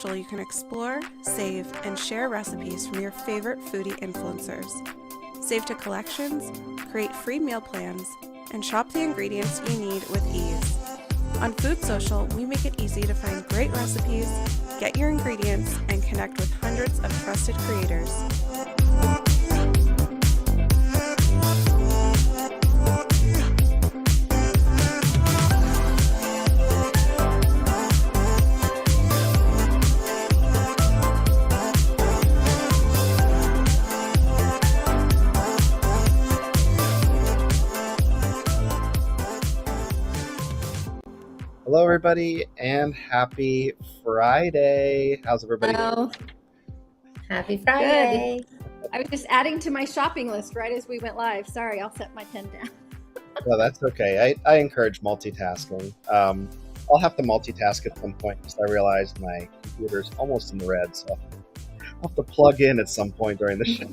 You can explore, save, and share recipes from your favorite foodie influencers. Save to collections, create free meal plans, and shop the ingredients you need with ease. On Food Social, we make it easy to find great recipes, get your ingredients, and connect with hundreds of trusted creators. Hello, everybody, and happy Friday. How's everybody Hello. doing? Happy Friday. Good. I was just adding to my shopping list right as we went live. Sorry, I'll set my pen down. No, that's okay. I encourage multitasking. I'll have to multitask at some point because I realize my computer's almost in the red, so I'll have to plug in at some point during the show.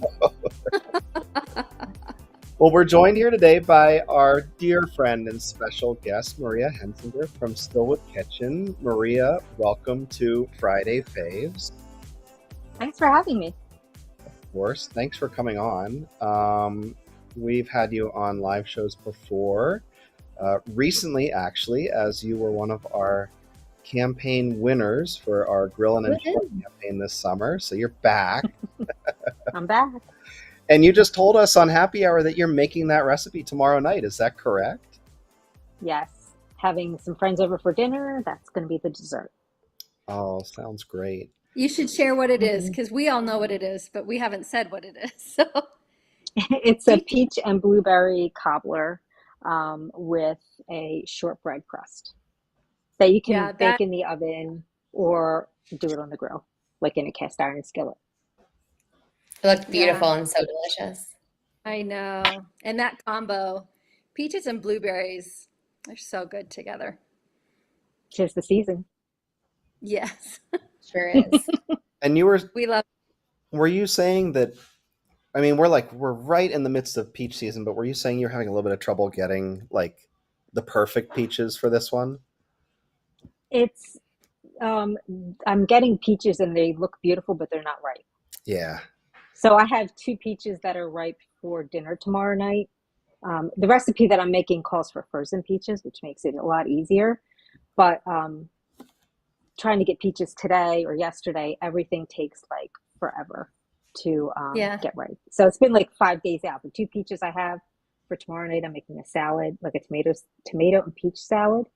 Well, we're joined here today by our dear friend and special guest, Maria Hensinger from Stillwood Kitchen. Maria, welcome to Friday Faves. Thanks for having me. Of course. Thanks for coming on. We've had you on live shows before, recently, actually, as you were one of our campaign winners for our Grill and Enjoy campaign this summer. So you're back. I'm back. And you just told us on Happy Hour that you're making that recipe tomorrow night. Is that correct? Yes. Having some friends over for dinner. That's going to be the dessert. Oh, sounds great. You should share what it is because we all know what it is, but we haven't said what it is. So It's a peach and blueberry cobbler with a shortbread crust that you can bake in the oven or do it on the grill, like in a cast iron skillet. It looked beautiful and so delicious. I know. And that combo, peaches and blueberries, they're so good together. 'Tis the season. Yes. Sure is. And we love were you saying that, I mean, we're right in the midst of peach season, but were you saying you're having a little bit of trouble getting like the perfect peaches for this one? It's I'm getting peaches and they look beautiful, but they're not ripe. Yeah. So I have 2 peaches that are ripe for dinner tomorrow night. The recipe that I'm making calls for frozen peaches, which makes it a lot easier. But trying to get peaches today or yesterday, everything takes like forever to get ripe. So it's been like 5 days out. The 2 peaches I have for tomorrow night, I'm making a salad, like a tomato and peach salad.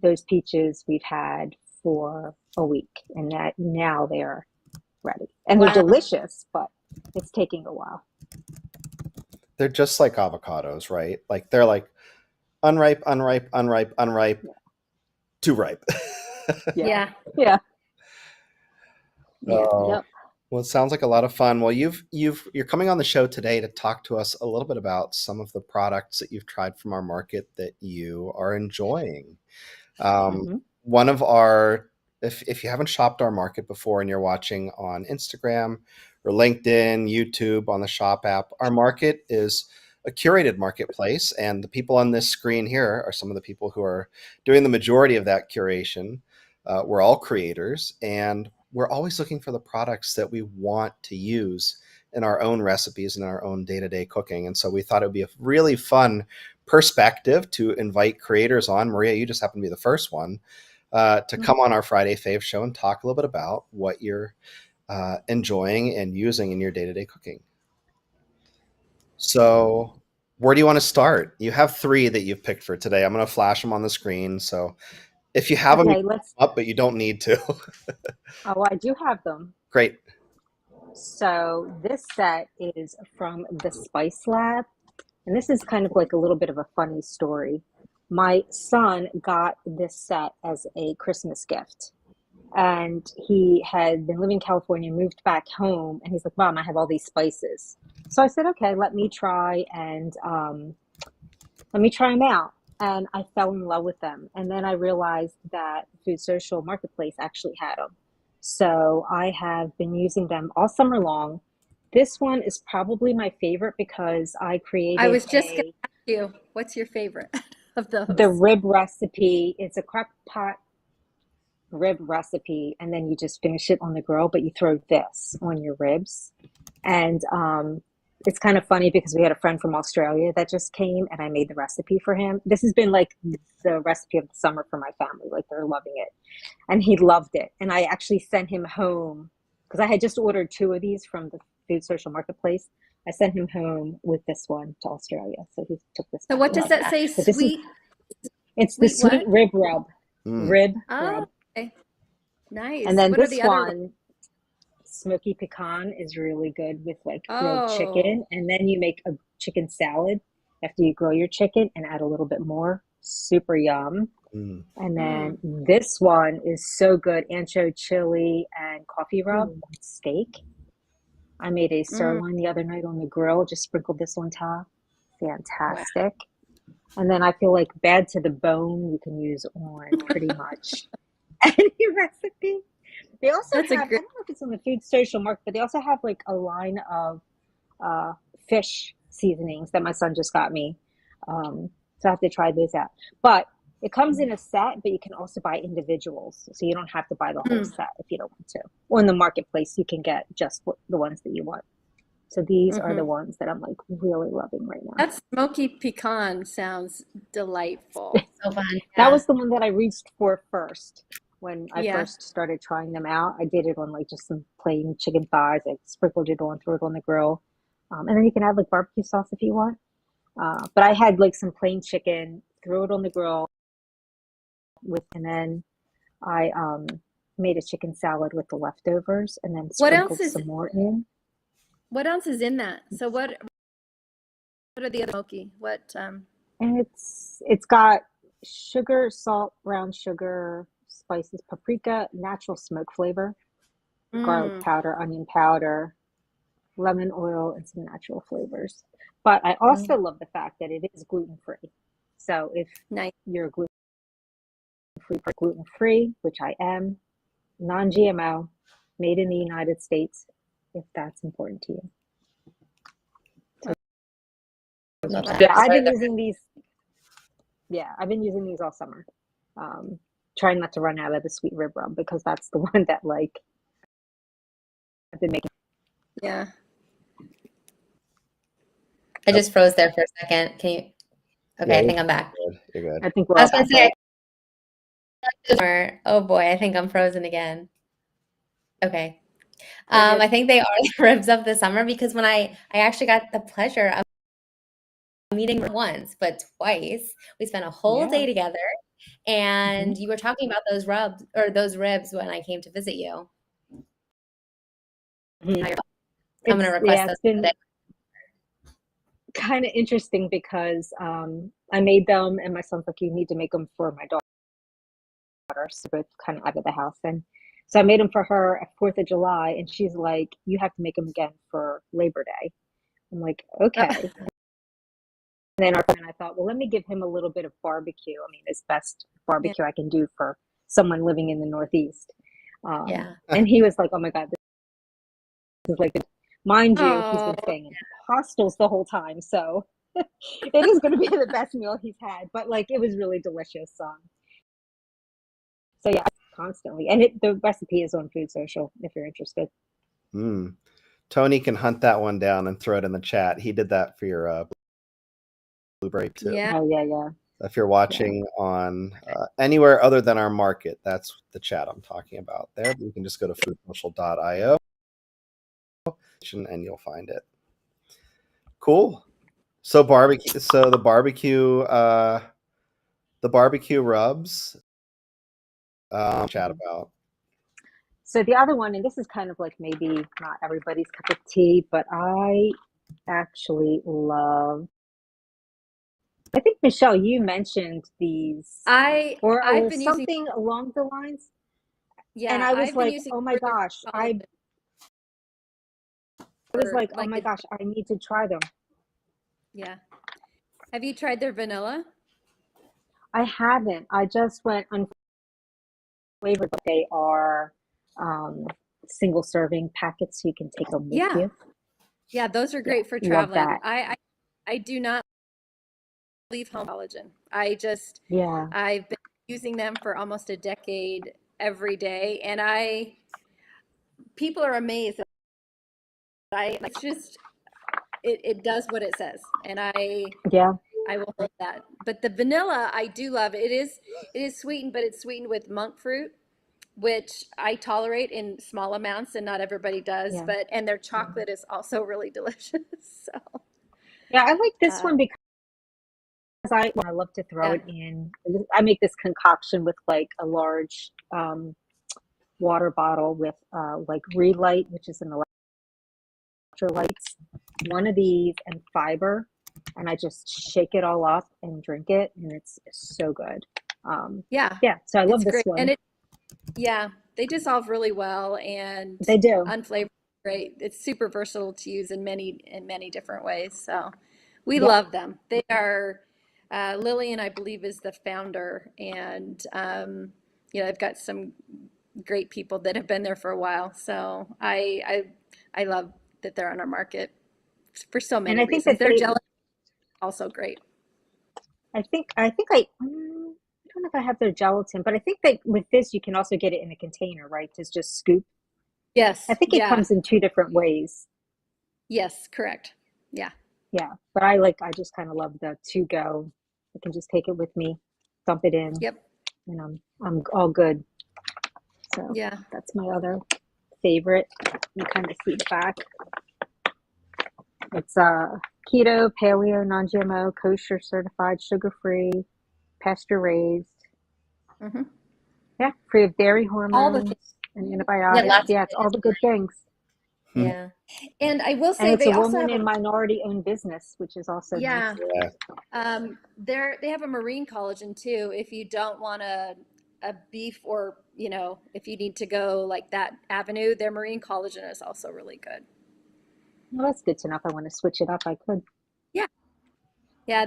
Those peaches we've had for a week, and that now they're ready. And they're delicious, but it's taking a while. They're just like avocados, right? Like they're like unripe, too ripe. Yeah. Yep. Well, it sounds like a lot of fun. Well, you're coming on the show today to talk to us a little bit about some of the products that you've tried from our market that you are enjoying. One of our If you haven't shopped our market before and you're watching on Instagram or LinkedIn, YouTube, on the Shop app, our market is a curated marketplace. And the people on this screen here are some of the people who are doing the majority of that curation. We're all creators, and we're always looking for the products that we want to use in our own recipes and our own day-to-day cooking. And so we thought it would be a really fun perspective to invite creators on. Maria, you just happen to be the first one. To come on our Friday Fave show and talk a little bit about what you're enjoying and using in your day-to-day cooking. So where do you want to start? You have 3 that you've picked for today. I'm going to flash them on the screen. So if you have them up, but you don't need to. Oh, I do have them. Great. So this set is from the Spice Lab. And this is kind of like a little bit of a funny story. My son got this set as a Christmas gift, and he had been living in California, moved back home, and he's like, "Mom, I have all these spices." So I said, "Okay, let me try them out." And I fell in love with them. And then I realized that Food Social Marketplace actually had them. So I have been using them all summer long. This one is probably my favorite because I created I was just going to ask you, what's your favorite of those? The rib recipe. It's a crock pot rib recipe, and then you just finish it on the grill, but you throw this on your ribs. And it's kind of funny because we had a friend from Australia that just came and I made the recipe for him. This has been like the recipe of the summer for my family. Like they're loving it. And he loved it. And I actually sent him home because I had just ordered 2 of these from the Food Social Marketplace. I sent him home with this one to Australia. So he took this So back. what does that say? But this is, Sweet, it's the sweet sweet what? rib rub. Mm. Rib Oh, rub. okay. Nice. And then What are this the other ones? one, smoky pecan, is really good with like grilled Oh, chicken. And then you make a chicken salad after you grill your chicken and add a little bit more. Super yum. Mm. And mm. then this one is so good. Ancho chili and coffee rub on steak. I made a sirloin the other night on the grill, just sprinkled this on top. Wow. Fantastic. And then I feel like bad to the bone, you can use on pretty much any recipe. They also That's a have, I great. don't know if it's on the Food Social Market, but they also have like a line of fish seasonings that my son just got me. So I have to try those out. But it comes in a set, but you can also buy individuals. So you don't have to buy the whole Mm. set if you don't want to. Or in the marketplace, you can get just the ones that you want. So these are the Mhm. ones that I'm like really loving right now. That smoky pecan sounds delightful. So fun. That Yeah. was the one that I reached for first when I Yeah. first started trying them out. I did it on like just some plain chicken thighs. I sprinkled it on, threw it on the grill. And then you can add like barbecue sauce if you want. But I had like some plain chicken, threw it on the grill and then I made a chicken salad with the leftovers and then What else sprinkled is some more in. in that? So what are the other smoky? What And it's got sugar, salt, brown sugar, spices, paprika, natural smoke flavor, garlic mm, powder, onion powder, lemon oil, and some natural flavors. But I Mm. also love the fact that it is gluten free. So if nice. you're gluten free, which I am, non GMO, made in the United States, if that's important to you. Love that. Yeah, I've been using these. Yeah, I've been using these all summer. Trying not to run out of the sweet rib rub because that's the one that like I've been making. Yeah. I just froze there for a second. Can you? Okay, Yeah, I think I'm back. good. You're good. I think we're I all was gonna back, say, right? oh boy, I think I'm frozen again. Okay. We're good. I think they are the ribs of the summer because when I actually got the pleasure of meeting not once, but twice. We spent a whole Yeah. day together, Mhm. and you were talking about those rubs or those ribs when I came to visit you. Mhm. I'm gonna request those It's been today. kind of interesting because I made them and my son's like, you need to make them for my daughter. So both kind of out of the house. And so I made them for her at 4th of July. And she's like, you have to make them again for Labor Day. I'm like, okay. And then I thought, well, let me give him a little bit of barbecue. I mean, it's best Yeah. barbecue I can do for someone living in the Northeast. Yeah. And he was like, oh my God, this is like, mind you, he's Oh, been staying in hostels the whole time. So it is going to be the best meal he's had. But like, it was really delicious. So yeah, constantly. And the recipe is on Food Social if you're interested. Mm. Tony can hunt that one down and throw it in the chat. He did that for your blueberry too. yeah. Oh, yeah. If you're watching on anywhere other than our market, that's the chat I'm talking about there. You can just go to foodsocial.io and you'll find it. Cool. So barbecue. So the barbecue rubs. Chat about. So the other one, and this is kind of like maybe not everybody's cup of tea, but I actually love. I think Michelle, you mentioned these, or I've been using something along the lines, and yeah, I was I've been like, using oh my sugar gosh, collagen I was for like, oh like my a gosh, I need to try them. yeah. Have you tried their vanilla? I haven't. I just went unflavored, but they are single serving packets, so you can take them with Yeah. you. Yeah, those are Yeah, great for love traveling. that. I do not leave home collagen. Yeah. I've been using them for almost a decade every day, and people are amazed. It's just it does what it says, and Yeah. I will hold that. But the vanilla, I do love. It is sweetened, but it's sweetened with monk fruit, which I tolerate in small amounts, and not everybody does. Yeah. And their Yeah. chocolate is also really delicious. So, Yeah, I like this uh, one because I love to throw yeah. it in. I make this concoction with like a large water bottle with like Relight, which is an electrolytes, one of these, and fiber, and I just shake it all up and drink it, and it's so good. Yeah, Yeah, so I it's love this great. And one. yeah, they dissolve really well and They do. unflavored. Great. It's super versatile to use in many different ways. So we Yep. love them. They are Lillian, I believe, is the founder, and I've got some great people that have been there for a while. So I love that they're on our market for so And many I think reasons. that Their gelatin is also great. I don't know if I have their gelatin, but I think that with this you can also get it in a container, right? To just scoop. I Yes. think it Yeah. comes in two different ways. Yes. Correct. Yeah. Yeah, but I just kind of love the to go. I can just take it with me, dump it in, Yep. and I'm all good. So Yeah. that's my other favorite. You kind of see the back. It's keto, paleo, non-GMO, kosher certified, sugar-free, pasture raised. Hmm. Yeah, free of dairy All the hormones things. and Yeah, Yeah. antibiotics. lots of Yeah, it's all the good things. yeah. And I will And say it's a they also woman have in minority-owned business, which is also nice. yeah, Yeah. they have a marine collagen too. If you don't want a beef, or if you need to go like that avenue, their marine collagen is also really good. Well, that's good to know. If I want to switch it up, I could. Yeah. Yeah,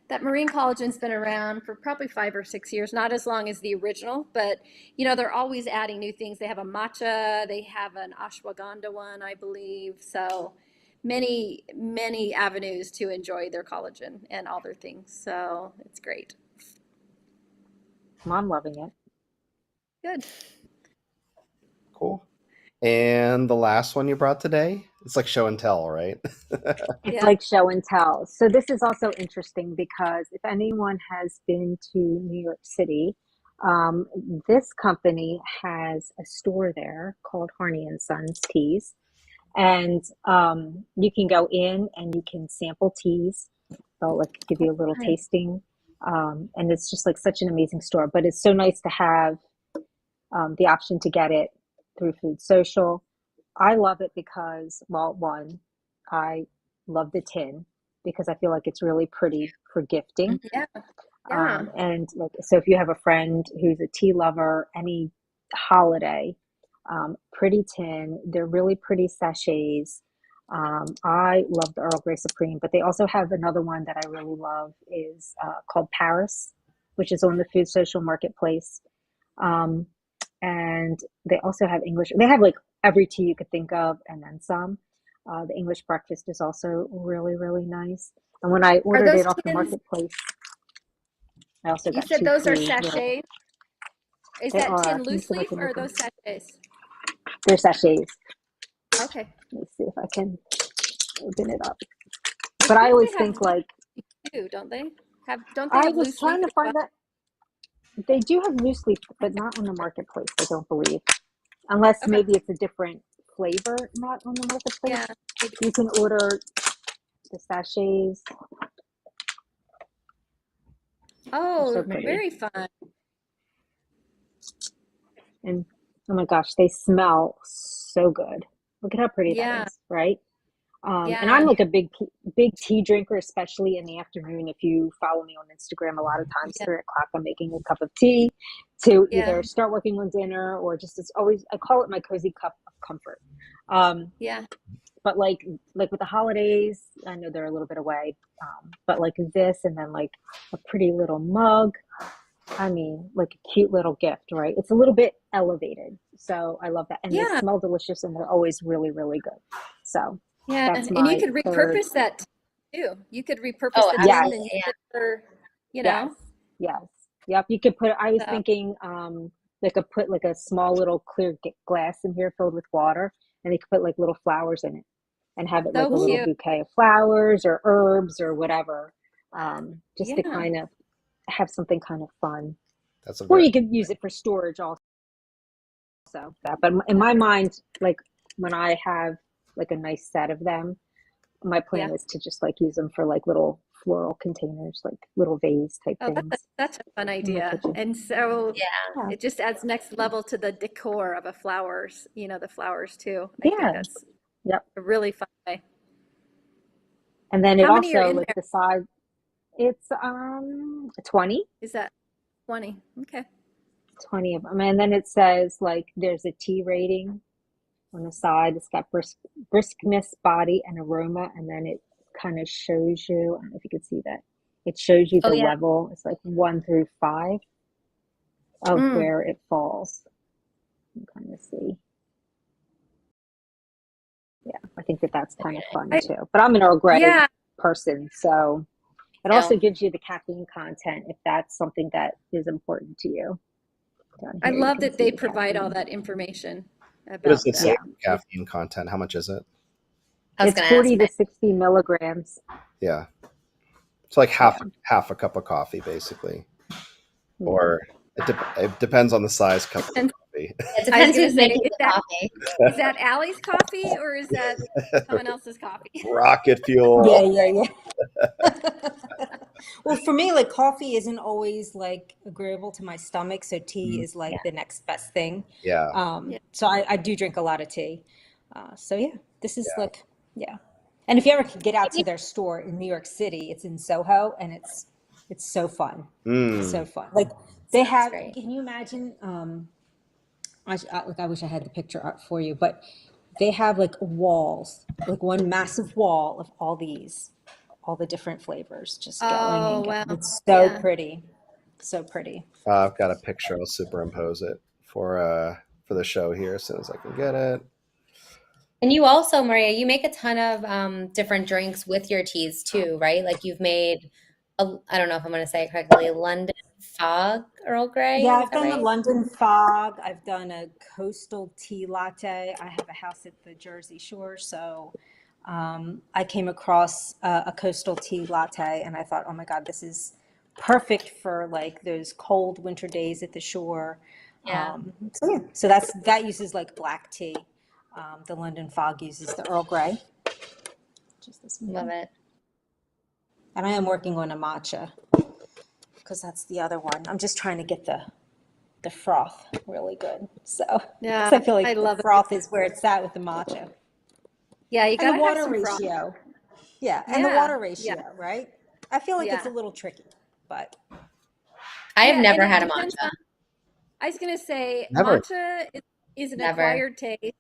that marine collagen's been around for probably 5 or 6 years, not as long as the original, but they're always adding new things. They have a matcha, they have an ashwagandha one, I believe. So many, many avenues to enjoy their collagen and all their things. So it's great. I'm loving it. Good. Cool. And the last one you brought today, it's like show and tell, right? It's Yeah. like show and tell. So this is also interesting because if anyone has been to New York City, um, this company has a store there called Harney and Sons Teas, and you can go in and you can sample teas. They'll like give you a little Nice. tasting, and it's just like such an amazing store. But it's so nice to have the option to get it through Food Social. I love it because, well, one, I love the tin because I feel like it's really pretty for gifting. Yeah. Yeah. And like, so if you have a friend who's a tea lover, any holiday, pretty tin, they're really pretty sachets. I love the Earl Grey Supreme, but they also have another one that I really love is called Paris, which is on the Food Social Marketplace. Um, and they also have English. They have like every tea you could think of, and then some. The English breakfast is also really, really nice. And when I Are ordered those it off the tins, marketplace, I also you got said two those are free little. sachets? Is They that are. tin Let me loose see if I leaf can or are open. those sachets? They're sachets. Okay. Let me see if I can open it up. I But I think always they have think loose like leaf too, don't they? Don't they I have was loose leaf trying to as well? find that they do have loose leaf, but not on the marketplace. I don't believe, unless Okay. maybe it's a different flavor, not on the marketplace. Yeah. Maybe. You can order the sachets. They're so Oh, pretty. very fun. And oh my gosh, they smell so good. Look at how pretty that Yeah. is, right? And I'm Yeah. like a big tea drinker, especially in the afternoon. If you follow me on Instagram, a lot of times Yeah. 3 o'clock, I'm making a cup of tea to Yeah. either start working on dinner or just it's always I call it my cozy cup of comfort. Um, Yeah. but like with the holidays, I know they're a little bit away, but like this and then like a pretty little mug. I mean, like a cute little gift, right? It's a little bit elevated. So I love that. And they Yeah. smell delicious and they're always really, really good. So Yeah. that's And you my could third. repurpose that too. You could repurpose Oh, the tin Yes, and use absolutely. it for, you yes, know, yes. Yep. You could put, I was so thinking, They could put like a small little clear glass in here filled with water, and they could put like little flowers in it and have it like So a little cute. bouquet of flowers or herbs or whatever, just to Yeah. kind of have something kind of fun. That's a Or very you could use it for storage also. But in my mind, like when I have like a nice set of them, my Yeah. plan is to just like use them for like little floral containers, like little vase type Oh, things that's a fun in my idea. kitchen. And so Yeah. Yeah. it just adds next level to the decor of a flowers, the flowers too. I think Yeah. that's Yep. a really fun way. And then it How many are also in like there? the size, it's 20, Is that 20? Okay. 20 of them. And then it says like there's a tea rating on the side. It's got briskness, body, and aroma. And then it kind of shows you, I don't know if you can see that. It shows you Oh the yeah. level. It's like 1 through 5 of Mm. where it falls. You can kind of see. Yeah, I think that's kind of fun too. But I'm an Earl Grey Yeah. person, so it So also gives you the caffeine content if that's something that is important to you. Down I here, you love can that see they the provide all caffeine. that information What does about it say? Yeah, Caffeine content. How much is it? I was it's gonna 40 ask, to 60 milligrams. Yeah. It's like Yeah, half a cup of coffee, basically. yeah. Or it depends on the size cup of And coffee. it I was depends gonna who's say, making the coffee. is that Allie's coffee or is that someone else's coffee? Rocket Yeah, fuel. yeah, yeah. Well, for me, like coffee isn't always like agreeable to my stomach, so tea Mm, is like the next best thing. yeah. Yeah. So I do drink a lot of tea. So yeah, this is Yeah. like, yeah. And if you ever could get out to their store in New York City, it's in Soho, and it's so fun. It's Mm. so fun. Like they Sounds have. great. Can you imagine? Like I wish I had the picture up for you, but they have like walls, like one massive wall of all the different flavors just going Oh, and going. wow. It's so Yeah. pretty, so pretty. I've got a picture. I'll superimpose it for the show here as soon as I can get it. And you also, Maria, you make a ton of different drinks with your teas too, right? Like you've made, I don't know if I'm going to say it correctly, London Fog Earl Grey. Yeah, Is I've that done the right? London Fog. I've done a coastal tea latte. I have a house at the Jersey Shore, so I came across a coastal tea latte, and I thought, oh my God, this is perfect for like those cold winter days at the shore. Yeah, So yeah, so that uses like black tea. The London Fog uses the Earl Grey, which is this one love here. it. And I am working on a matcha because that's the other one. I'm just trying to get the froth really good. So, Yeah. because I feel I like the love it. froth is where it's at with the matcha. Yeah. You And the got to have water some froth. ratio. Yeah, and the Yeah. water Yeah. ratio, right? I feel like it's a Yeah. little tricky, but I have Yeah. And never it had a depends matcha. on, I was going to say, Never. matcha is an Never. acquired taste.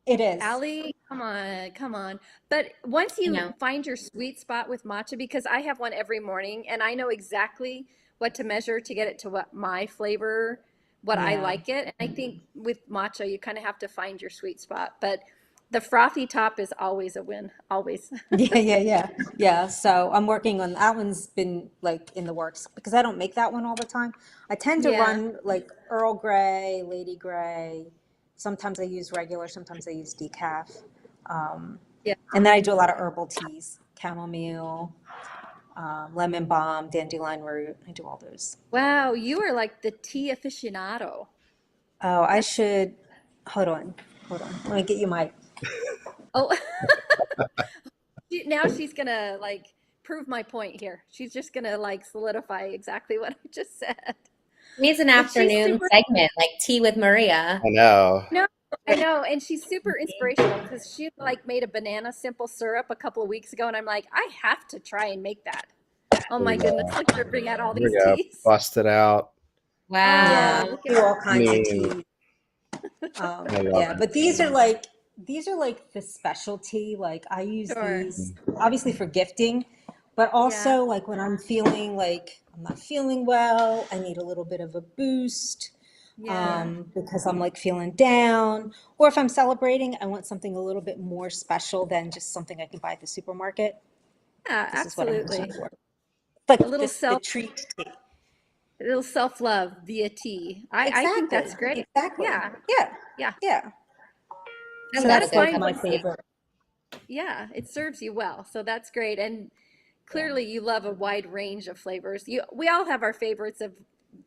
it is. Allie, come on. But once I you know. find your sweet spot with matcha, because I have one every morning and I know exactly what to measure to get it to what my flavor, what I Yeah. like it. And I think with matcha, you kind of have to find your sweet spot. But the frothy top is always a win, always. Yeah, yeah, yeah. Yeah, so I'm working on that one's been like in the works because I don't make that one all the time. I tend to Yeah. run like Earl Grey, Lady Grey. Sometimes I use regular, sometimes I use decaf. Yeah. And then I do a lot of herbal teas, chamomile, lemon balm, dandelion root. I do all those. Wow, you are like the tea aficionado. Oh, I That's, should, hold on, hold on. Let me get you my, oh, now she's gonna like prove my point here. She's just gonna like solidify exactly what I just said. Needs an But she's afternoon super, segment, like tea with Maria. I know. no, I know, and she's super inspirational because she like made a banana simple syrup a couple of weeks ago, and I'm like, I have to try and make that. Oh There we my goodness, go. look at her bring out all There we these go. teas. Bust it out. yeah, Oh, Wow. look I at do all I kinds of mean, teas. I love Yeah, it. but these are like the specialty. Like I use sure. these obviously for gifting, but Yeah, also like when I'm feeling like I'm not feeling well, I need a little bit of a boost yeah, because I'm like feeling down, or if I'm celebrating, I want something a little bit more special than just something I can buy at the supermarket. yeah, This is what I'm looking absolutely. for. A Like little this, the self, treat tea. little self-love via tea. I think that's Exactly. great. Exactly. Yeah. Yeah. Yeah. Yeah. I So love That a that's is good like my cup my of tea. favorite. Yeah, it serves you well. So that's great. And Yeah. clearly you love a wide range of flavors. We all have our favorites of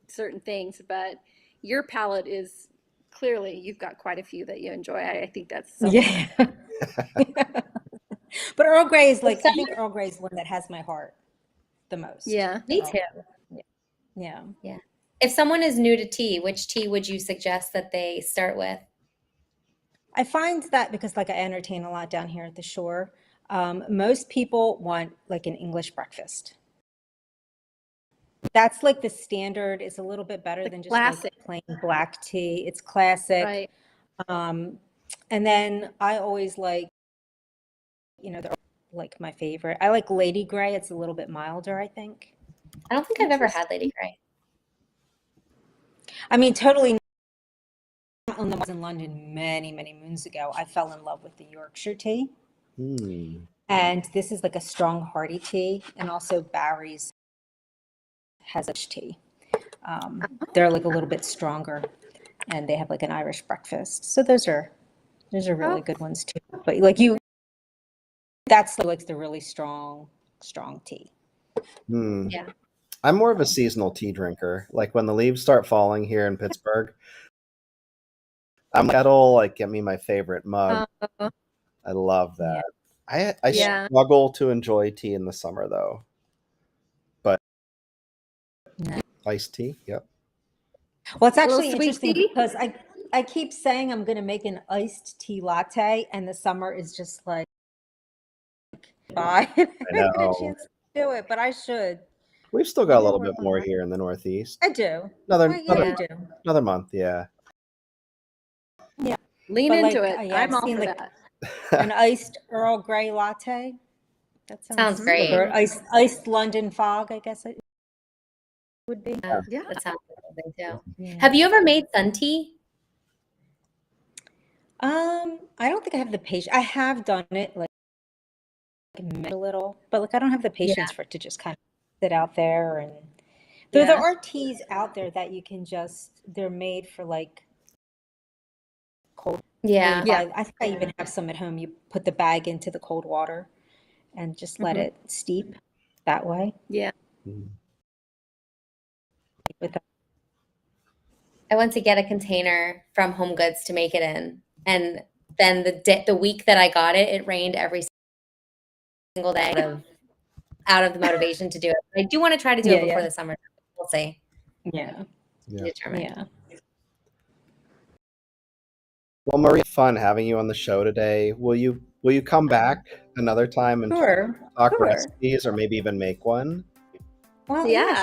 certain things, but your palate is clearly you've got quite a few that you enjoy. I think that's so fun. Yeah. But Earl Grey is If like, I think someone, Earl Grey is one that has my heart the most. Yeah. me Earl too. Grey. Yeah. Yeah. If someone is new to tea, which tea would you suggest that they start with? I find that because like I entertain a lot down here at the shore, most people want like an English breakfast. That's like the standard. Is a little bit better The than just like classic, plain black tea. It's classic. right? Um, and then I always like, they're like my favorite. I like Lady Grey. It's a little bit milder, I think. I don't think I've ever had Lady Grey. I mean, totally. When I was in London many, many moons ago, I fell in love with the Yorkshire tea. Hmm. And this is like a strong, hearty tea. And also Barry's has a tea. They're like a little bit stronger and they have like an Irish breakfast. So those are really Oh, good ones too. But like that's like the really strong, strong tea. Hmm. Yeah. I'm more of a seasonal tea drinker. Like when the leaves start falling here in Pittsburgh, I'm like, that'll like get me my favorite mug. uh, I love Yeah. that. I yeah. struggle to enjoy tea in the summer though. But No. iced tea, yep. Well, it's A little actually sweet interesting tea. because I keep saying I'm going to make an iced tea latte, and the summer is just like, bye. I I haven't had a know. chance to do it, but I should. We've still got a Maybe I'll little work bit on more that. here in the Northeast. I do. Another Yeah, another you Yeah. do. another month, yeah. Yeah, Lean but into like, it. yeah, I'm I've all seen for like that. an iced Earl Grey latte. That Sounds sounds like, great. or iced London fog, I guess it would be. Yeah, Yeah. that sounds amazing too. Yeah. Have you ever made sun tea? I don't think I have the patience. I have done it like a little, but like I don't have the Yeah. patience for it to just kind of sit out there. And there Yeah. are teas out there that you can just, they're made for like cold. Where you Yeah. Yeah. buy, I think I even have some at home. You put the bag into the cold water and just let Hmm. it steep that way. Yeah. Mm. With I went to get a container from Home Goods to make it in. And then the week that I got it, it rained every single day out of the motivation to do it. I do want to try to do it before yeah, the summer. We'll see. yeah, Yeah. Determined. yeah. Well, Maria, fun having you on the show today. Will you come back another time and Sure, talk sure. recipes or maybe even make one? Well, yeah, Yeah.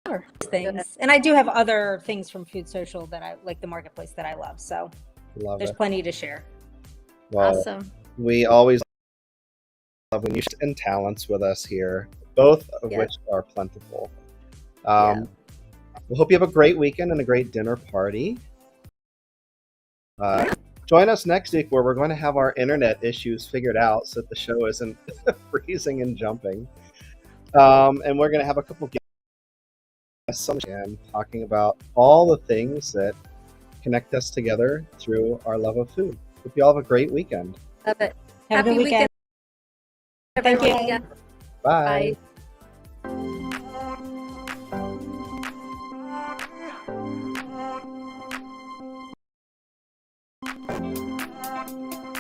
sure. Good. Things, and I do have other things from Food Social that I like, the marketplace that I love. So Love there's it. plenty to share. Well, Awesome. we always love when you share and talents with us here, both of Yeah. which are plentiful. Yeah. We hope you have a great weekend and a great dinner party. Join us next week where we're going to have our internet issues figured out so that the show isn't freezing and jumping. And we're going to have a couple guests and talking about all the things that connect us together through our love of food. Hope you all have a great weekend. Love it. Have a Happy good weekend. Thank everyone. you. Yeah. Bye. Bye.